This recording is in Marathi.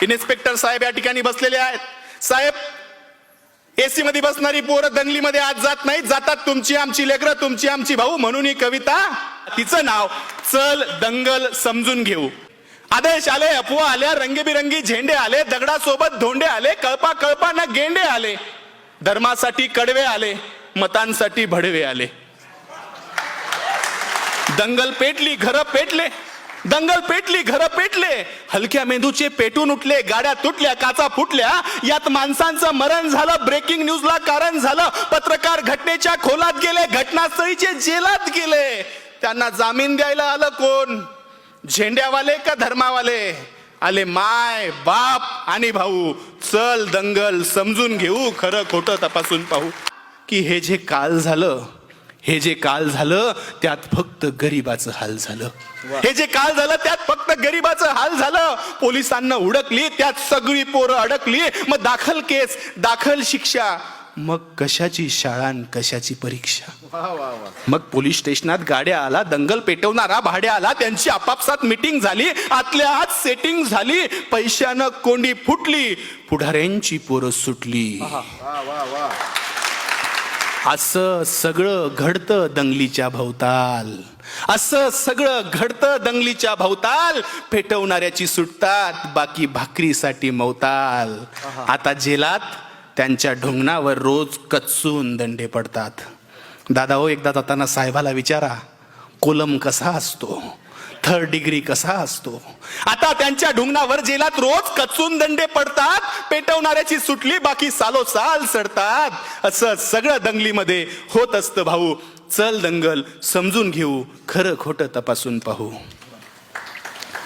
इन्स्पेक्टर साहेब या ठिकाणी बसलेले आहेत. साहेब, एसी मध्ये बसणारी पोरं दंगलीमध्ये आज जात नाहीत, जातात तुमची आमची लेकरं, तुमची आमची भाऊ. म्हणून ही कविता, तिचं नाव चल दंगल समजून घेऊ. आदेश आले, अफवा आल्या, रंगीबिरंगी झेंडे आले, दगडासोबत धोंडे आले, कळपा कळपा न गेंडे आले, धर्मासाठी कडवे आले, मतांसाठी भडवे आले. दंगल पेटली, घरं पेटले, दंगल पेटली, घरं पेटले, हलक्या मेंदूचे पेटून उठले, गाड्या तुटल्या, काचा फुटल्या, यात माणसांचं मरण झालं, ब्रेकिंग न्यूजला कारण झालं, पत्रकार घटनेच्या खोलात गेले, घटनास्थळीचे जेलात गेले. त्यांना जामीन द्यायला आलं कोण? झेंड्यावाले का धर्मावाले? आले माय बाप आणि भाऊ. चल दंगल समजून घेऊ, खरं खोटं तपासून पाहू. की हे जे काल झालं, हे जे काल झालं त्यात फक्त गरिबाचं हाल झालं. हे जे काल झालं त्यात फक्त गरिबाचं हाल झालं. पोलिसांना हुडकली, त्यात सगळी पोरं अडकली. मग दाखल केस, दाखल शिक्षा, मग कशाची शाळा आणि कशाची परीक्षा. मग पोलीस स्टेशनात गाड्या आला, दंगल पेटवणारा भाड्या आला, त्यांची आपापसात मीटिंग झाली, आतल्या आत सेटिंग झाली, पैशानं कोंडी फुटली, पुढाऱ्यांची पोरं सुटली. असं सगळं घडतं दंगलीच्या भोवताल, असं सगळं घडतं दंगलीच्या भोवताल. पेटवणाऱ्याची सुटतात, बाकी भाकरीसाठी मवताल. आता जेलात त्यांच्या ढुंगणावर रोज कच्चून दंडे पडतात. दादा हो, एकदा जाताना साहेबाला विचारा, कोलम कसा असतो, थर्ड डिग्री कसा असतो. आता त्यांच्या ढुंगणावर जेलात रोज कच्चून दंडे पडतात. पेटवणाऱ्याची सुटली, बाकी सालोसाल सडतात. असं सगळं दंगलीमध्ये होत असतं भाऊ. चल दंगल समजून घेऊ, खरं खोटं तपासून पाहू.